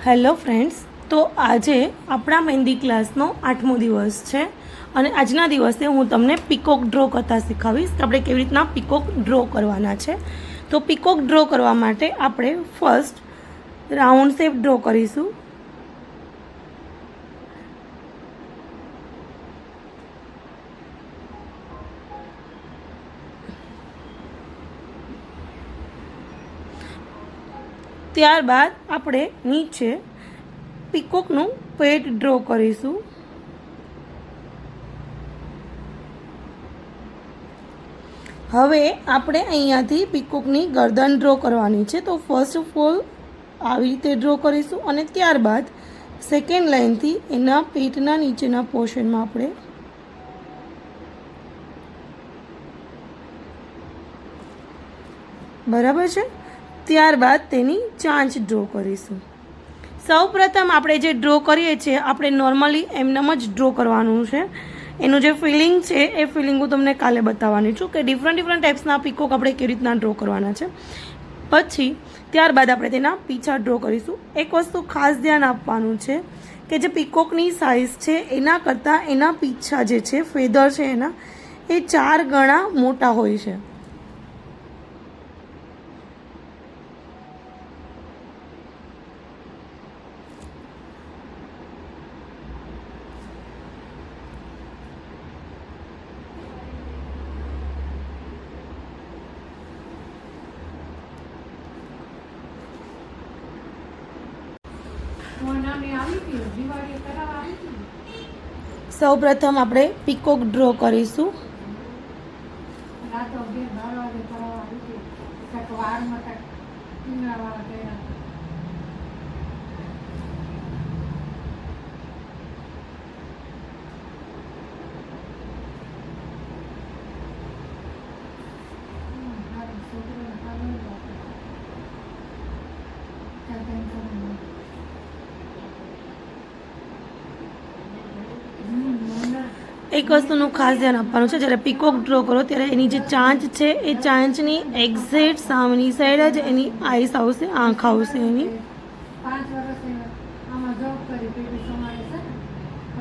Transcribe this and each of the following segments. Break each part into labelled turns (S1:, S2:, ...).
S1: Hello friends, તો આજે આપણા મહેંદી ક્લાસનો 8મો દિવસ છે અને આજના દિવસે હું તમને પીકોક ડ્રો કરતા શીખવીશ કે આપણે કેવી રીતના પીકોક ડ્રો કરવાના છે. તો પીકોક ડ્રો કરવા માટે આપણે ફર્સ્ટ રાઉન્ડ શેપ ડ્રો કરીશું. ત્યારબાદ આપણે નીચે પીકોકનું પેટ ડ્રો કરીશું. હવે આપણે અહીંયાથી પીકોકની ગરદન ડ્રો કરવાની છે. તો ફર્સ્ટ ઓફ ઓલ આવી રીતે ડ્રો કરીશું અને ત્યારબાદ સેકન્ડ લાઇનથી એના પેટના નીચેના પોર્શનમાં આપણે બરાબર છે. ત્યારબાદ તેની ચાંચ ડ્રો કરીશું. સૌપ્રથમ આપણે જે ડ્રો કરીએ છીએ આપણે નોર્મલી એમનેમ જ ડ્રો કરવાનું છે. એનું જે ફિલિંગ છે એ ફિલિંગ હું તમને કાલે બતાવવાની છું કે ડિફરન્ટ ટાઈપ્સના પીકોક આપણે કેવી રીતના ડ્રો કરવાના છે. પછી ત્યારબાદ આપણે તેના પીછા ડ્રો કરીશું. એક વસ્તુ ખાસ ધ્યાન આપવાનું છે કે જે પીકોકની સાઇઝ છે એના કરતાં એના પીછા જે છે ફેદર છે એના એ 4 ગણા મોટા હોય છે. સૌ પ્રથમ આપણે પીકોક ડ્રો કરીશું. એક વસ્તુનું ખાસ ધ્યાન આપવાનું છે, જ્યારે પીકોક ડ્રો કરો ત્યારે એની જે ચાંચ છે એ ચાંચની એક્ઝેક્ટ સામેની સાઈડ જ એની આઈસ આવશે, આંખ આવશે એની.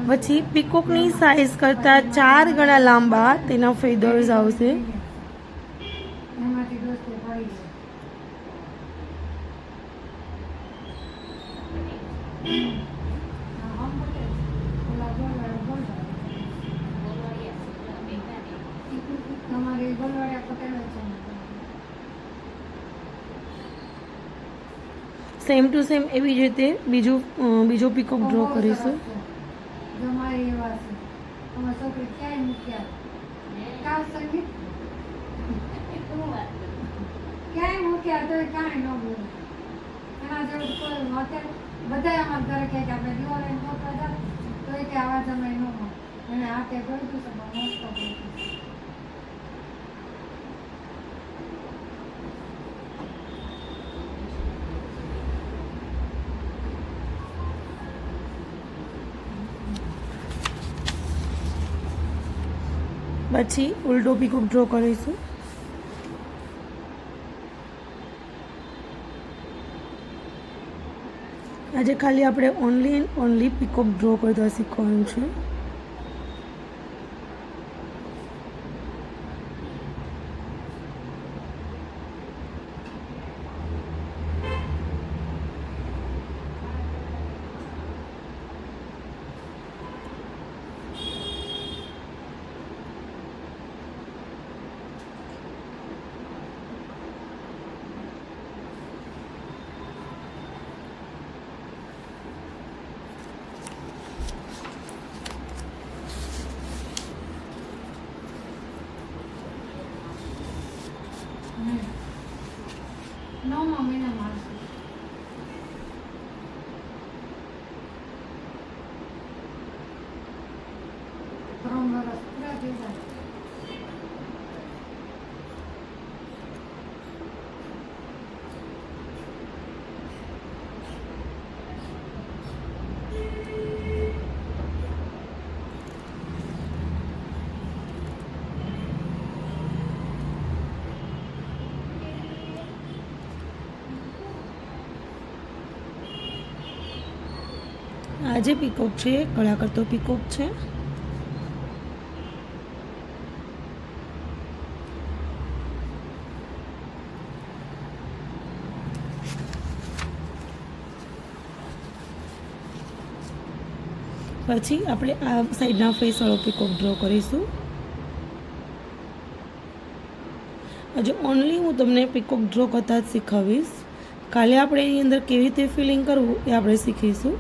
S1: પછી પીકોકની સાઈઝ કરતાં 4 ગણા લાંબા તેના ફેદર્સ આવશે. સેમ ટુ સેમ એવી જ રીતે બીજો પીકોક ડ્રો કરીશું. પછી ઉલટો પીકોક ડ્રો કરીશું. આજે ખાલી આપણે ઓનલી પીકોક ડ્રો કરતા શીખવાનું છે. આ જે પીકોક છે એ કળા કરતો પીકોક છે. પછી આપણે આ સાઈડના ફેસવાળો પીકોક ડ્રો કરીશું. આજે ઓનલી હું તમને પીકોક ડ્રો કરતા જ શીખવીશ. કાલે આપણે એની અંદર કેવી રીતે ફિલિંગ કરવું એ આપણે શીખીશું.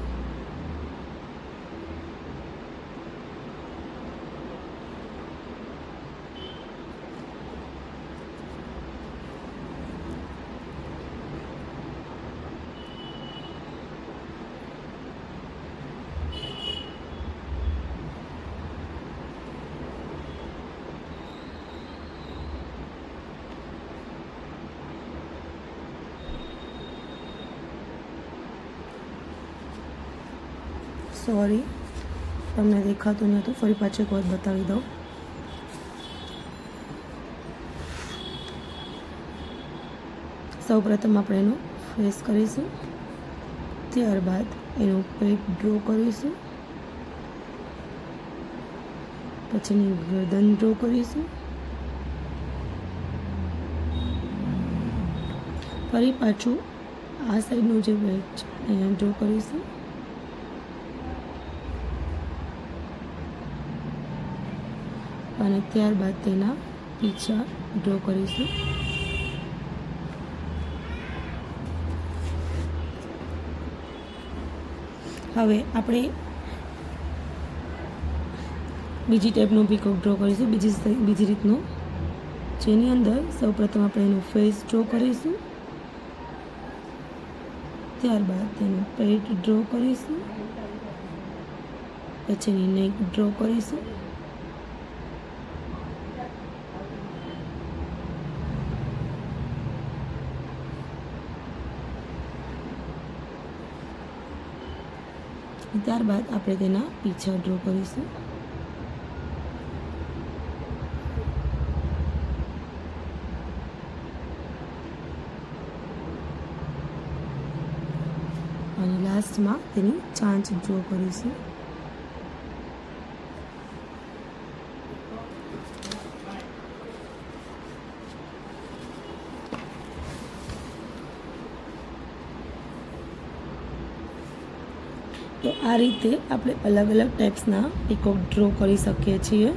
S1: સોરી, તમને દેખાતું નહોતું, ફરી પાછું એક વખત બતાવી દઉં. સૌપ્રથમ આપણે એનો ફેસ કરીશું, ત્યારબાદ એનું પેટ ડ્રો કરીશું, પછીની ગરદન ડ્રો કરીશું, ફરી પાછું આ સાઈડનું જે પેટ છે અહીંયા ડ્રો કરીશું, અને ત્યારબાદ તેના પીછા ડ્રો કરીશું. હવે આપણે બીજી ટાઈપનો પીકોક ડ્રો કરીશું, બીજી રીતનો, જેની અંદર સૌપ્રથમ આપણે એનું ફેસ ડ્રો કરીશું, ત્યારબાદ તેનું પેટ ડ્રો કરીશું, પછીની નેક ડ્રો કરીશું, ત્યારબાદ આપણે તેના પીછા ડ્રો કરીશું. અને લાસ્ટમાં તેની ચાંચ ડ્રો કરીશું. તો આ રીતે આપણે અલગ અલગ ટાઈપ્સના પીકોક ડ્રો કરી શકીએ છીએ.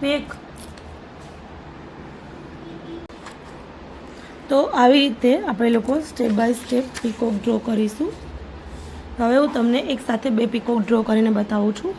S1: પેક. તો આવી રીતે આપણે લોકો step by step peacock draw કરીશું. હવે હું તમને એક સાથે 2 પીકોક ડ્રો કરીને બતાવું છું.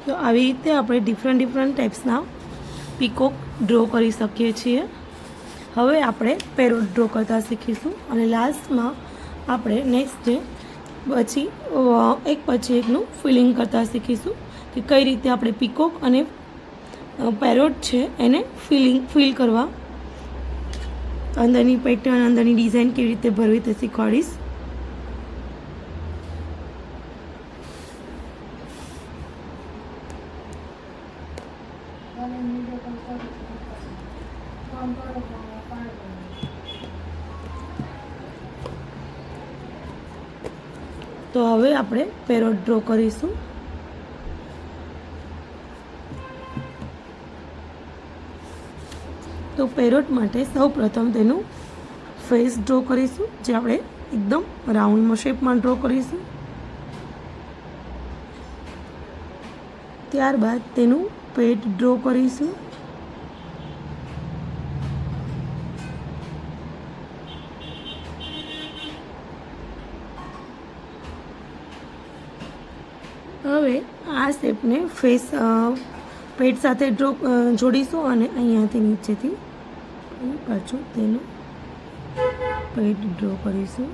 S1: તો આવી રીતે આપણે ડિફરન્ટ ટાઈપ્સના પીકોક ડ્રો કરી શકીએ છીએ. હવે આપણે પેરોટ ડ્રો કરતા શીખીશું અને લાસ્ટમાં આપણે નેક્સ્ટ ડે પછી એક પછી એકનું ફિલિંગ કરતા શીખીશું કે કઈ રીતે આપણે પીકોક અને પેરોટ છે એને ફીલ કરવા, અંદરની પેટર્ન, અંદરની ડિઝાઇન કેવી રીતે ભરવી તે શીખવાડીશ. તો હવે આપણે પેરોટ ડ્રો કરીશું. તો પેરોટ માટે સૌ પ્રથમ તેનું ફેસ ડ્રો કરીશું, જે આપણે એકદમ રાઉન્ડ શેપમાં ડ્રો કરીશું. ત્યારબાદ તેનું પેટ ડ્રો કરીશું. હવે આ શેપને ફેસ પેટ સાથે જોડીશું અને અહીંયાથી નીચેથી પાછું તેનું પેટ ડ્રો કરીશું.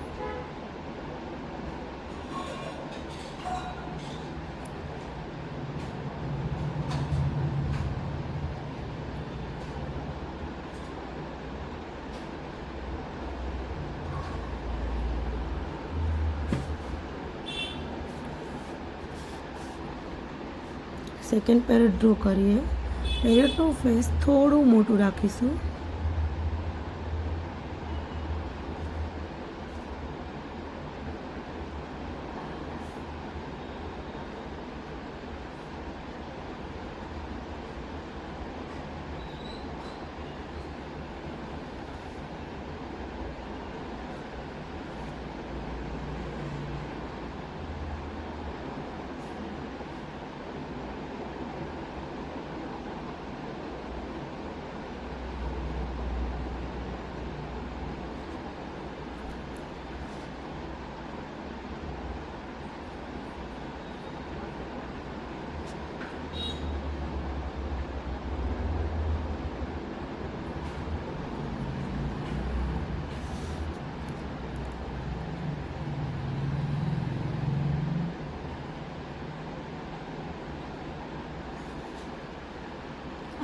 S1: સેકન્ડ પેરેટ ડ્રો કરીએ. પેરેટનું ફેસ થોડું મોટું રાખીશું.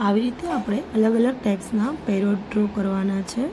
S1: આવી રીતે આપણે અલગ અલગ ટાઈપ્સના પેરોટ ડ્રો કરવાના છે.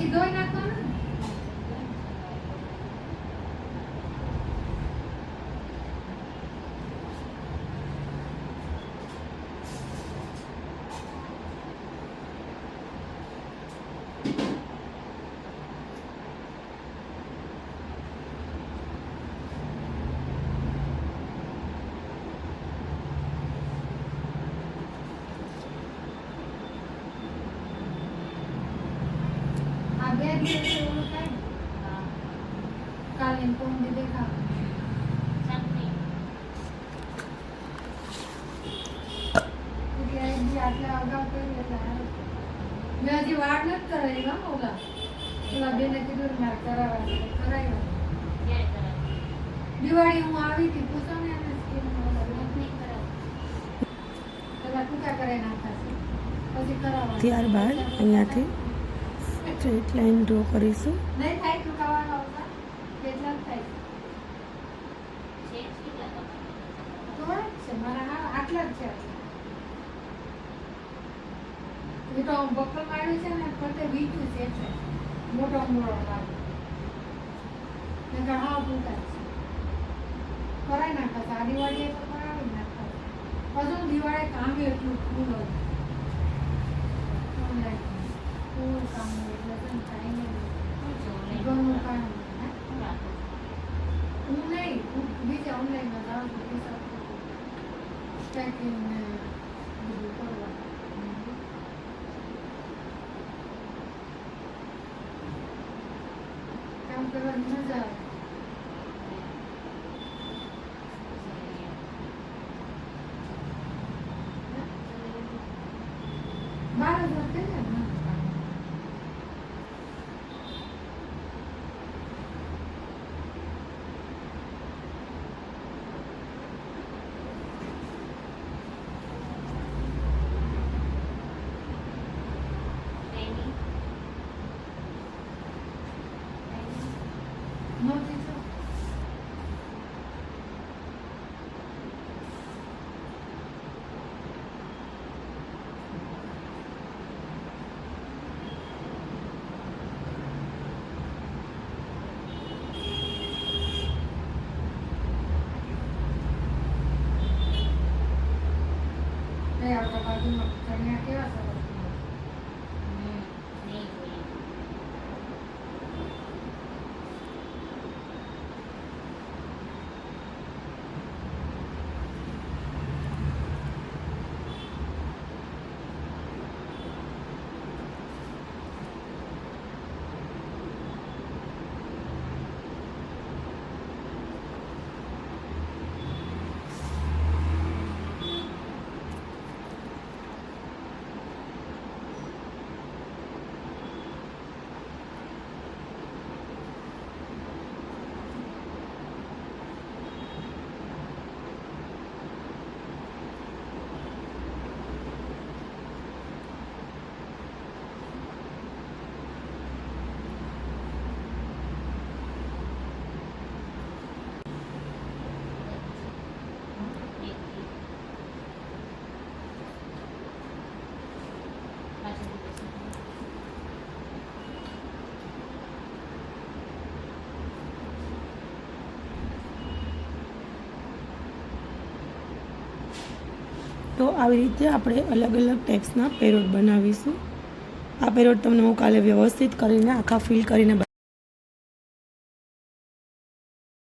S2: પછી ધોઈ નાખવાનું. આ બે દિવસ એવું થાય ને. કાલે કોણ દીધે ખાવ આટલા અગાઉ કર્યું એટલે સારું. મેં હજી વાત નથી કરાવી હા ઓલા બેને કીધું મારે કરાવવા કરાવ્યા. દિવાળી હું આવી હતી પૂછો ને એને પેલા ટૂંકા કરાવી નાખાશે પછી કરાવવા.
S1: ત્યારબાદ અહીંયાથી સ્ટ્રેટ લાઈન ડ્રો કરીશું.
S2: નહીં થાય ટૂંકાવાનો આવતા કેટલા થાય થોડા જ છે મારા આટલા જ છે. એ તો બકલ માર્યું છે ને ફરતે વીચું છે એટલે મોટો ભાગ નકર હાવ ટૂંકા છે. કરાવી નાખા આ દિવાળીએ તો કરાવી નાખા. હજુ દિવાળી કામ એટલું ફૂલ હોય ઓનલાઈન ફૂલ કામ હોય એટલે થાય નહીં ઘણું કામ હું નહીં બીજા ઓનલાઈનમાં જાઉં છું પૈસા પેકિંગ ને બધું કરવા કામ કરવાની મજા આવે. બાર હજાર થઈ જાય ને નહોતી તો આપણા બાજુમાં ચણિયા કેવા સરસ
S1: તો આવી રીતે આપણે અલગ અલગ ટાઈપ્સના પેરોટ બનાવીશું. આ પેરોટ તમને હું કાલે વ્યવસ્થિત કરીને આખા ફિલ કરીને